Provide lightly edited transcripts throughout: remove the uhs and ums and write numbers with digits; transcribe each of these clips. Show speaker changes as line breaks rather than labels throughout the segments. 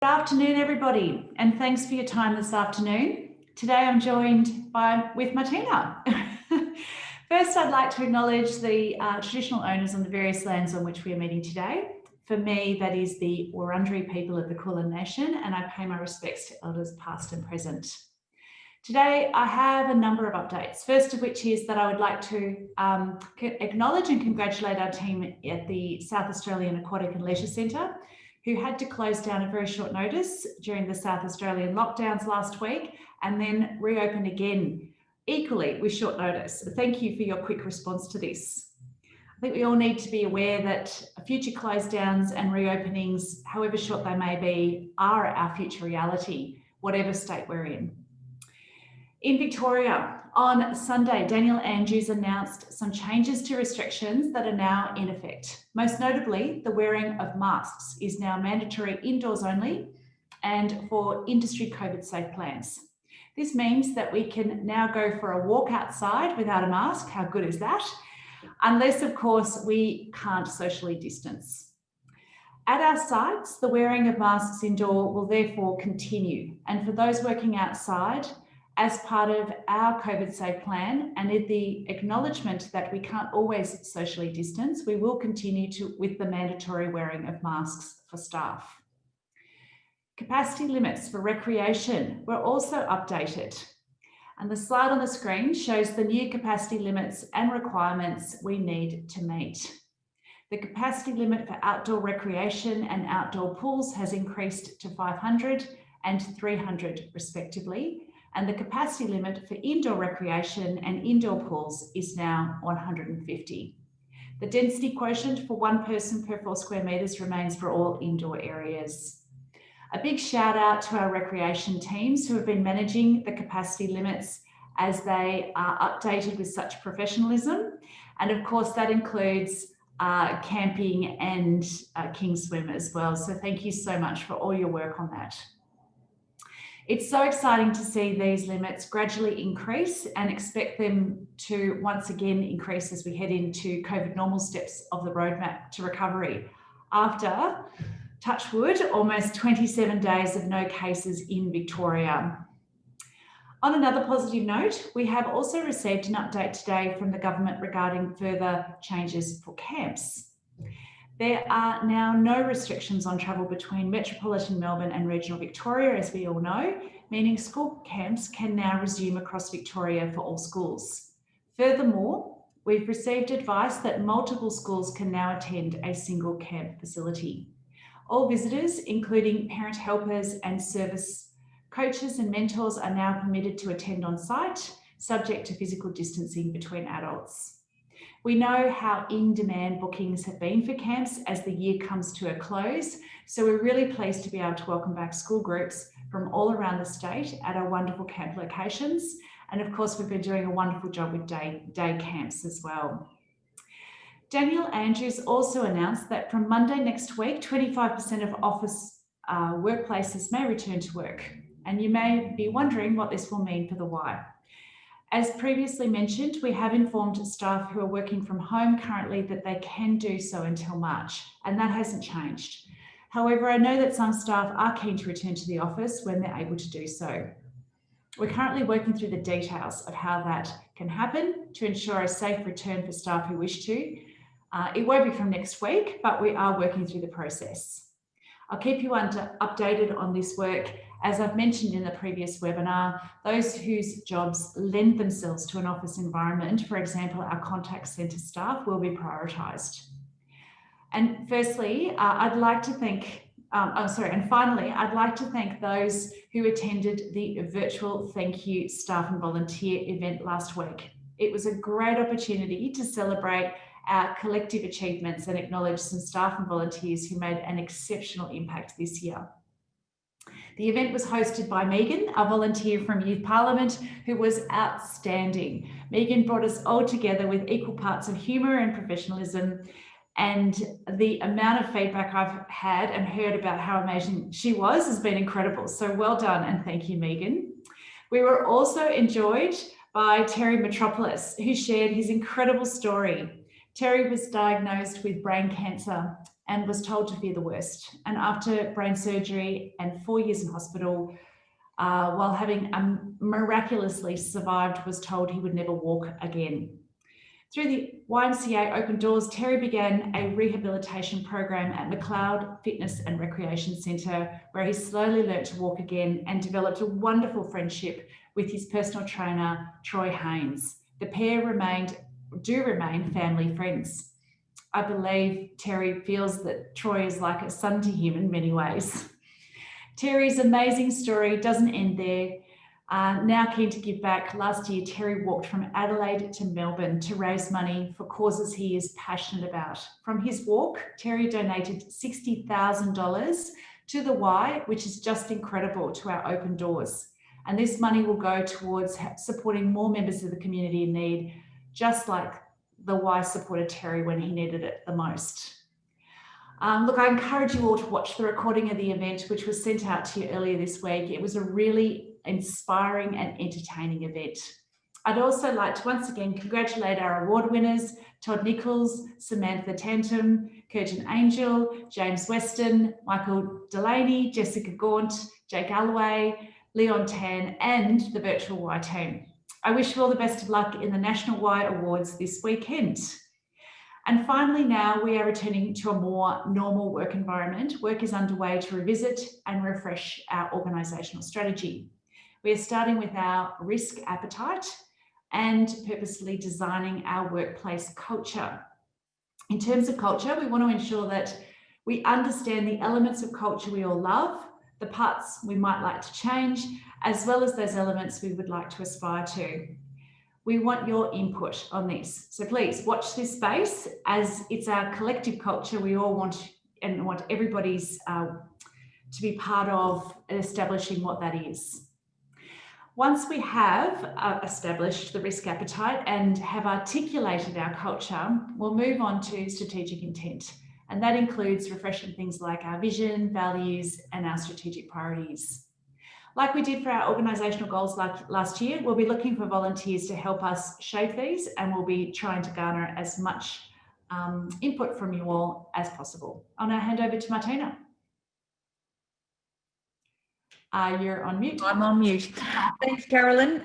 Good afternoon, everybody, and thanks for your time this afternoon. Today I'm joined with Martina. First, I'd like to acknowledge the traditional owners on the various lands on which we are meeting today. For me, that is the Wurundjeri people of the Kulin Nation, and I pay my respects to elders past and present. Today, I have a number of updates. First of which is that I would like to acknowledge and congratulate our team at the South Australian Aquatic and Leisure Centre, who had to close down at very short notice during the South Australian lockdowns last week and then reopen again equally with short notice. Thank you for your quick response to this. I think we all need to be aware that future close downs and reopenings, however short they may be, are our future reality, whatever state we're in. In Victoria, on Sunday, Daniel Andrews announced some changes to restrictions that are now in effect. Most notably, the wearing of masks is now mandatory indoors only and for industry COVID safe plans. This means that we can now go for a walk outside without a mask. How good is that? Unless, of course, we can't socially distance. At our sites, the wearing of masks indoor will therefore continue. And for those working outside, as part of our COVID safe plan and in the acknowledgement that we can't always socially distance, we will continue with the mandatory wearing of masks for staff. Capacity limits for recreation were also updated. And the slide on the screen shows the new capacity limits and requirements we need to meet. The capacity limit for outdoor recreation and outdoor pools has increased to 500 and 300 respectively. And the capacity limit for indoor recreation and indoor pools is now 150. The density quotient for 1 person per 4 square metres remains for all indoor areas. A big shout out to our recreation teams who have been managing the capacity limits as they are updated with such professionalism. And of course, that includes camping and King Swim as well. So thank you so much for all your work on that. It's so exciting to see these limits gradually increase and expect them to once again increase as we head into COVID normal steps of the roadmap to recovery after, touch wood, almost 27 days of no cases in Victoria. On another positive note, we have also received an update today from the government regarding further changes for camps. There are now no restrictions on travel between metropolitan Melbourne and regional Victoria, as we all know, meaning school camps can now resume across Victoria for all schools. Furthermore, we've received advice that multiple schools can now attend a single camp facility. All visitors, including parent helpers and service coaches and mentors, are now permitted to attend on site, subject to physical distancing between adults. We know how in-demand bookings have been for camps as the year comes to a close, so we're really pleased to be able to welcome back school groups from all around the state at our wonderful camp locations. And of course, we've been doing a wonderful job with day camps as well. Daniel Andrews also announced that from Monday next week, 25% of office workplaces may return to work. And you may be wondering what this will mean for the Y. As previously mentioned, we have informed staff who are working from home currently that they can do so until March, and that hasn't changed. However, I know that some staff are keen to return to the office when they're able to do so. We're currently working through the details of how that can happen to ensure a safe return for staff who wish to. It won't be from next week, but we are working through the process. I'll keep you updated on this work. As I've mentioned in the previous webinar, those whose jobs lend themselves to an office environment, for example, our contact centre staff, will be prioritised. And firstly, I'd like to thank, finally, I'd like to thank those who attended the virtual thank you staff and volunteer event last week. It was a great opportunity to celebrate our collective achievements and acknowledge some staff and volunteers who made an exceptional impact this year. The event was hosted by Megan, a volunteer from Youth Parliament, who was outstanding. Megan brought us all together with equal parts of humour and professionalism, and the amount of feedback I've had and heard about how amazing she was has been incredible. So well done, and thank you, Megan. We were also enjoyed by Terry Metropolis, who shared his incredible story. Terry was diagnosed with brain cancer and was told to fear the worst. And after brain surgery and 4 years in hospital, while having miraculously survived, was told he would never walk again. Through the YMCA Open Doors, Terry began a rehabilitation program at McLeod Fitness and Recreation Centre, where he slowly learnt to walk again and developed a wonderful friendship with his personal trainer, Troy Haynes. The pair do remain family friends. I believe Terry feels that Troy is like a son to him in many ways. Terry's amazing story doesn't end there. Now keen to give back, last year Terry walked from Adelaide to Melbourne to raise money for causes he is passionate about. From his walk, Terry donated $60,000 to the Y, which is just incredible, to our Open Doors. And this money will go towards supporting more members of the community in need, just like the Y supported Terry when he needed it the most. Look, I encourage you all to watch the recording of the event, which was sent out to you earlier this week. It was a really inspiring and entertaining event. I'd also like to once again congratulate our award winners, Todd Nichols, Samantha Tantum, Curtin Angel, James Weston, Michael Delaney, Jessica Gaunt, Jake Alloway, Leon Tan, and the virtual Y team. I wish you all the best of luck in the National Y Awards this weekend. And finally, now we are returning to a more normal work environment. Work is underway to revisit and refresh our organisational strategy. We are starting with our risk appetite and purposefully designing our workplace culture. In terms of culture, we want to ensure that we understand the elements of culture we all love, the parts we might like to change, as well as those elements we would like to aspire to. We want your input on this. So please watch this space, as it's our collective culture we all want, and want everybody's to be part of establishing what that is. Once we have established the risk appetite and have articulated our culture, we'll move on to strategic intent. And that includes refreshing things like our vision, values, and our strategic priorities. Like we did for our organisational goals last year, we'll be looking for volunteers to help us shape these, and we'll be trying to garner as much input from you all as possible. I'll now hand over to Martina. You're on mute.
I'm on mute. Thanks, Carolyn.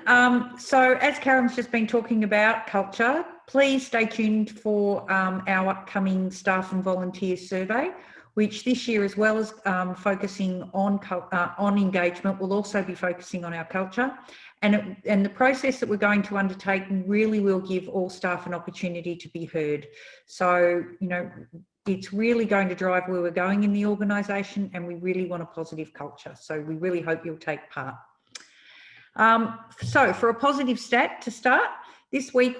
So as Carolyn's just been talking about culture, please stay tuned for our upcoming staff and volunteer survey, which this year, as well as focusing on engagement, will also be focusing on our culture. And the process that we're going to undertake really will give all staff an opportunity to be heard. So, you know, it's really going to drive where we're going in the organisation, and we really want a positive culture. So we really hope you'll take part. So for a positive stat to start, this week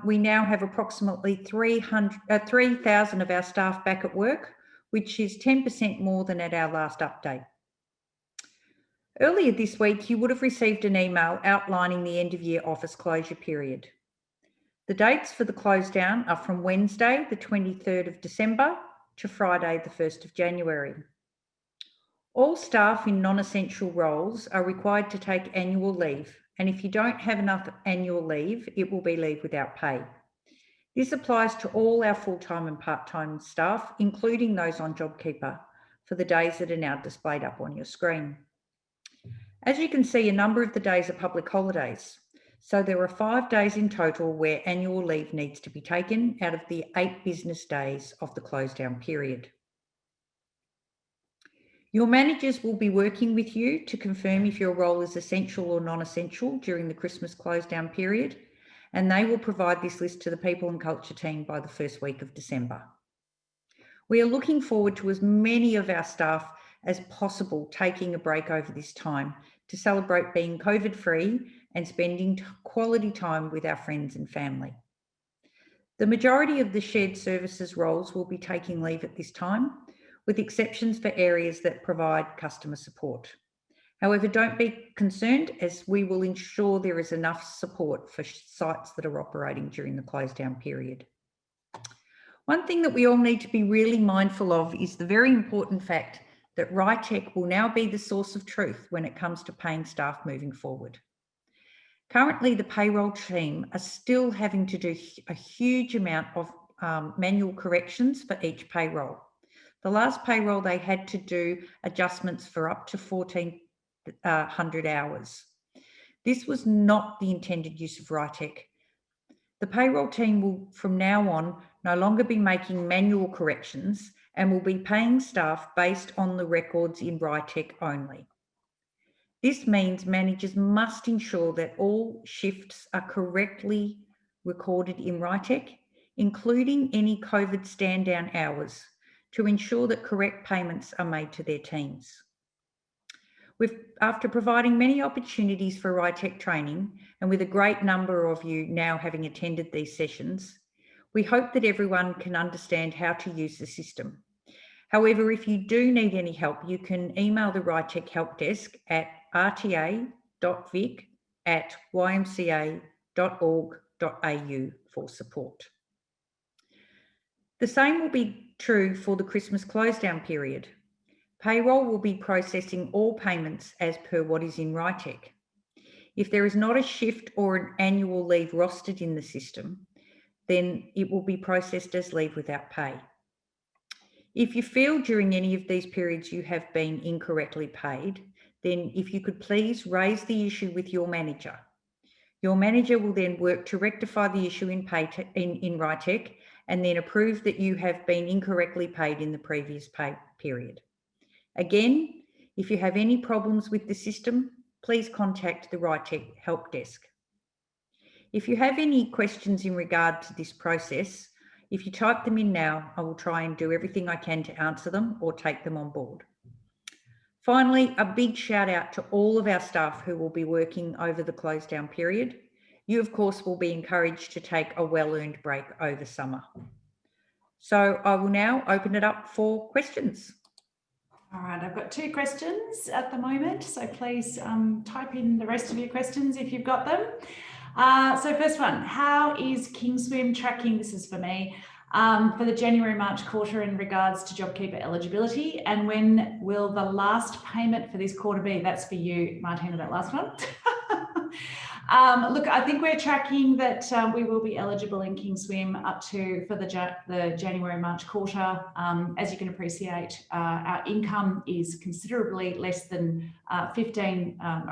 we now have approximately 3,000 of our staff back at work, which is 10% more than at our last update. Earlier this week, you would have received an email outlining the end of year office closure period. The dates for the close down are from Wednesday, the 23rd of December to Friday, the 1st of January. All staff in non-essential roles are required to take annual leave, and if you don't have enough annual leave, it will be leave without pay. This applies to all our full-time and part-time staff, including those on JobKeeper, for the days that are now displayed up on your screen. As you can see, a number of the days are public holidays. So there are 5 days in total where annual leave needs to be taken out of the 8 business days of the close down period. Your managers will be working with you to confirm if your role is essential or non-essential during the Christmas close down period, and they will provide this list to the People and Culture team by the first week of December. We are looking forward to as many of our staff as possible taking a break over this time to celebrate being COVID-free and spending quality time with our friends and family. The majority of the shared services roles will be taking leave at this time, with exceptions for areas that provide customer support. However, don't be concerned, as we will ensure there is enough support for sites that are operating during the close down period. One thing that we all need to be really mindful of is the very important fact that RITEC will now be the source of truth when it comes to paying staff moving forward. Currently, the payroll team are still having to do a huge amount of manual corrections for each payroll. The last payroll, they had to do adjustments for up to 1,400 hours. This was not the intended use of RITEC. The payroll team will, from now on, no longer be making manual corrections and will be paying staff based on the records in RITEC only. This means managers must ensure that all shifts are correctly recorded in RITEC, including any COVID stand-down hours, to ensure that correct payments are made to their teams. After providing many opportunities for RITEC training, and with a great number of you now having attended these sessions, we hope that everyone can understand how to use the system. However, if you do need any help, you can email the RITEC help desk at rta.vic@ymca.org.au for support. The same will be true for the Christmas close down period. Payroll will be processing all payments as per what is in RITEC. If there is not a shift or an annual leave rostered in the system, then it will be processed as leave without pay. If you feel during any of these periods you have been incorrectly paid, then if you could please raise the issue with your manager. Your manager will then work to rectify the issue in RITEC and then approve that you have been incorrectly paid in the previous pay period. Again, if you have any problems with the system, please contact the RITEC help desk. If you have any questions in regard to this process, if you type them in now, I will try and do everything I can to answer them or take them on board. Finally, a big shout out to all of our staff who will be working over the close down period. You, of course, will be encouraged to take a well-earned break over summer. So I will now open it up for questions.
All right, I've got 2 questions at the moment, so please type in the rest of your questions if you've got them. So first one, how is Kingswim tracking, this is for me, for the January-March quarter in regards to JobKeeper eligibility, and when will the last payment for this quarter be? That's for you, Martina, that last one. Look, I think we're tracking that we will be eligible in Kingswim up to for the January-March quarter. As you can appreciate, our income is considerably less than a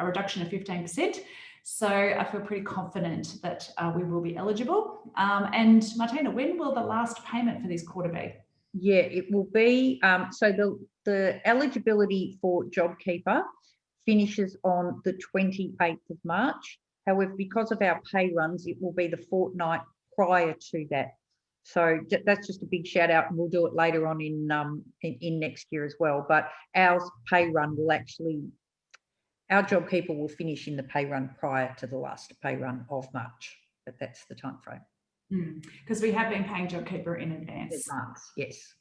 reduction of 15%. So I feel pretty confident that we will be eligible. And Martina, when will the last payment for this quarter be?
Yeah, it will be, so the eligibility for JobKeeper finishes on the 28th of March. However, because of our pay runs, it will be the fortnight prior to that. So that's just a big shout out, and we'll do it later on in next year as well. But our pay run will actually, our JobKeeper will finish in the pay run prior to the last pay run of March, but that's the time frame.
Because we have been paying JobKeeper in advance.
Yes.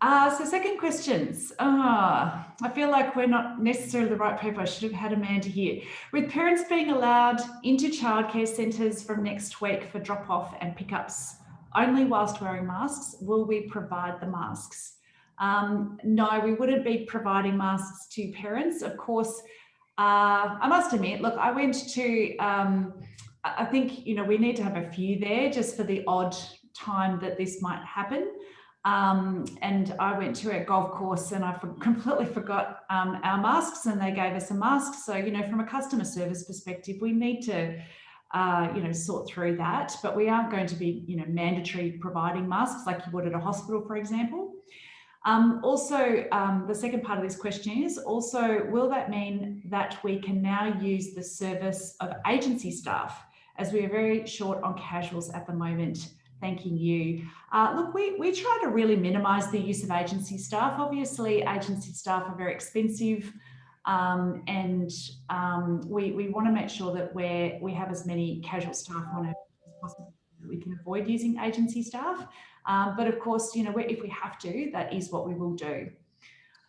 So second questions. I feel like we're not necessarily the right people. I should have had Amanda here. With parents being allowed into childcare centres from next week for drop-off and pickups only whilst wearing masks, will we provide the masks? No, we wouldn't be providing masks to parents. Of course, I must admit, look, I went to, I think, we need to have a few there just for the odd time that this might happen. And I went to a golf course and I completely forgot our masks, and they gave us a mask. So, from a customer service perspective, we need to, sort through that, but we aren't going to be, mandatory providing masks like you would at a hospital, for example. Also, the second part of this question is also, will that mean that we can now use the service of agency staff, as we are very short on casuals at the moment? Thanking you. Look, we try to really minimise the use of agency staff. Obviously, agency staff are very expensive, and we want to make sure that we have as many casual staff on it as possible, that we can avoid using agency staff. But of course, if we have to, that is what we will do.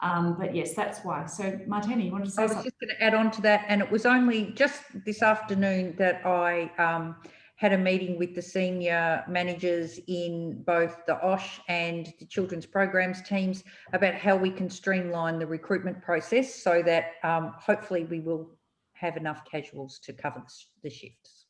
But yes, that's why. So Martina, you wanted to say something? I was
just going to add on to that, and it was only just this afternoon that I had a meeting with the senior managers in both the OSH and the children's programs teams about how we can streamline the recruitment process so that hopefully we will have enough casuals to cover the shifts.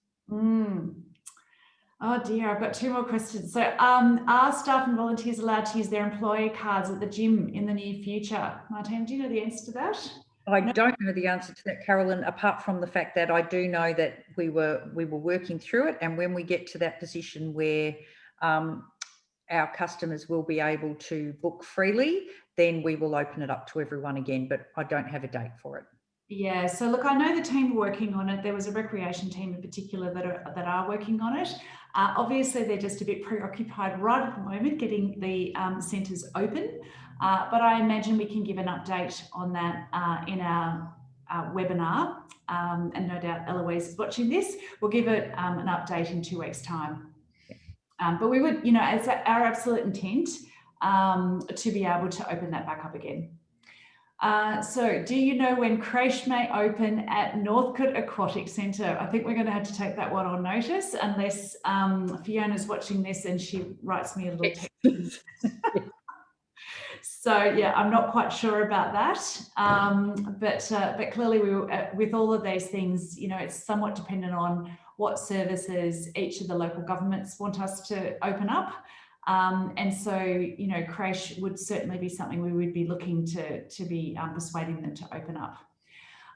Oh dear, I've got two more questions. So are staff and volunteers allowed to use their employee cards at the gym in the near future? Martine, do you know the answer to that?
I
No?
don't know the answer to that, Carolyn, apart from the fact that I do know that we were working through it, and when we get to that position where our customers will be able to book freely, then we will open it up to everyone again, but I don't have a date for it.
Yeah, so look, I know the team are working on it. There was a recreation team in particular that are working on it. Obviously, they're just a bit preoccupied right at the moment getting the centres open, but I imagine we can give an update on that in our webinar, and no doubt Eloise is watching this. We'll give it an update in 2 weeks' time. But we would, it's our absolute intent to be able to open that back up again. So do you know when creche may open at Northcote Aquatic Centre? I think we're going to have to take that one on notice unless Fiona's watching this and she writes me a little text. So yeah, I'm not quite sure about that. But clearly with all of these things, it's somewhat dependent on what services each of the local governments want us to open up. And so, creche would certainly be something we would be looking to be persuading them to open up.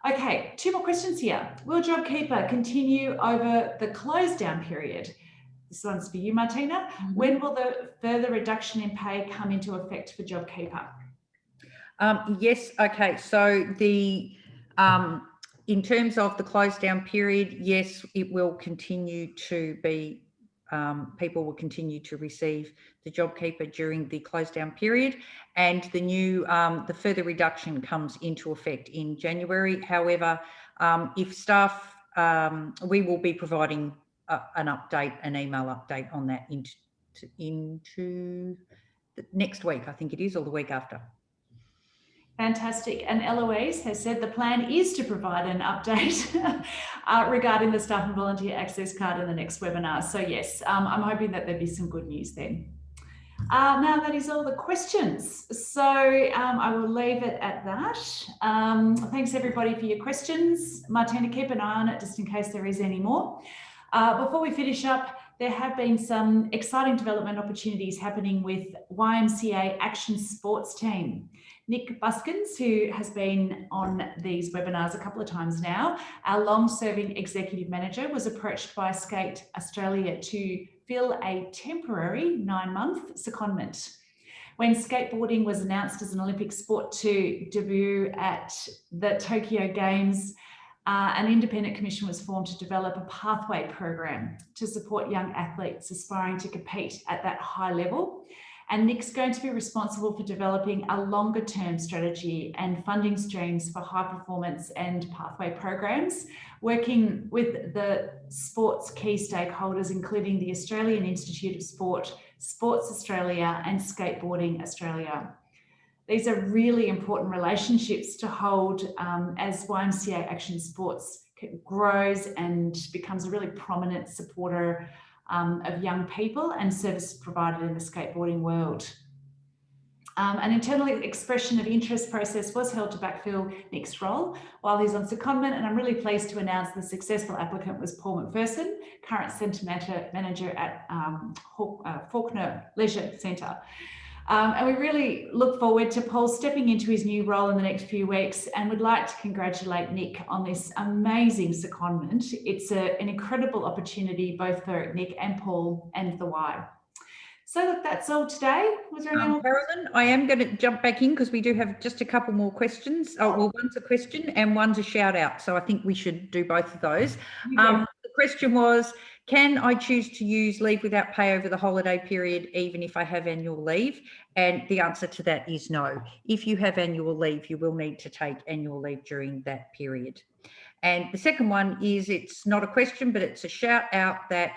Okay, 2 more questions here. Will JobKeeper continue over the close down period? This one's for you, Martina. Mm-hmm. When will the further reduction in pay come into effect for JobKeeper?
Yes, okay. So the in terms of the close down period, yes, it will continue to be, people will continue to receive the JobKeeper during the close down period, and the new, the further reduction comes into effect in January. However, if staff, we will be providing an update, an email update on that into the next week, I think it is, or the week after.
Fantastic. And Eloise has said the plan is to provide an update regarding the staff and volunteer access card in the next webinar. So yes, I'm hoping that there'll be some good news then. Now that is all the questions. So I will leave it at that. Thanks everybody for your questions. Martina, keep an eye on it just in case there is any more. Before we finish up, there have been some exciting development opportunities happening with YMCA Action Sports Team. Nick Buskins, who has been on these webinars a couple of times now, our long-serving executive manager, was approached by Skate Australia to fill a temporary 9-month secondment. When skateboarding was announced as an Olympic sport to debut at the Tokyo Games, an independent commission was formed to develop a pathway program to support young athletes aspiring to compete at that high level. And Nick's going to be responsible for developing a longer term strategy and funding streams for high performance and pathway programs, working with the sports key stakeholders, including the Australian Institute of Sport, Sports Australia and Skateboarding Australia. These are really important relationships to hold as YMCA Action Sports grows and becomes a really prominent supporter of young people and service provided in the skateboarding world. An internal expression of interest process was held to backfill Nick's role while he's on secondment, and I'm really pleased to announce the successful applicant was Paul McPherson, current centre manager at Faulkner Leisure Centre. And we really look forward to Paul stepping into his new role in the next few weeks, and would like to congratulate Nick on this amazing secondment. It's an incredible opportunity both for Nick and Paul and the Y. So look, that's all today. Was there any more?
Carolyn, I am going to jump back in because we do have just a couple more questions. Oh, well, one's a question and one's a shout out. So I think we should do both of those. The question was, can I choose to use leave without pay over the holiday period, even if I have annual leave? And the answer to that is no. If you have annual leave, you will need to take annual leave during that period. And the second one is, it's not a question, but it's a shout out that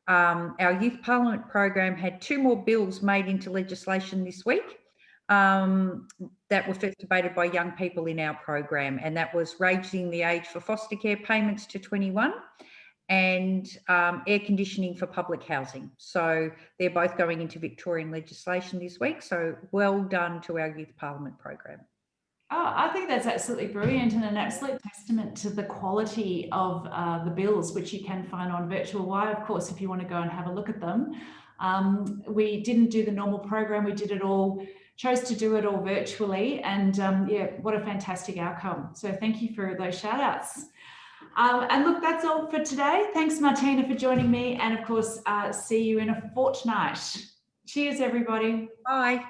our Youth Parliament program had 2 more bills made into legislation this week that were first debated by young people in our program, and that was raising the age for foster care payments to 21 and air conditioning for public housing. So they're both going into Victorian legislation this week. So well done to our Youth Parliament program.
Oh, I think that's absolutely brilliant and an absolute testament to the quality of the bills, which you can find on Virtual Y, of course, if you want to go and have a look at them. We didn't do the normal program. We did it all, chose to do it all virtually. And yeah, what a fantastic outcome. So thank you for those shout outs. And look, that's all for today. Thanks, Martina, for joining me. And of course, see you in a fortnight. Cheers, everybody.
Bye.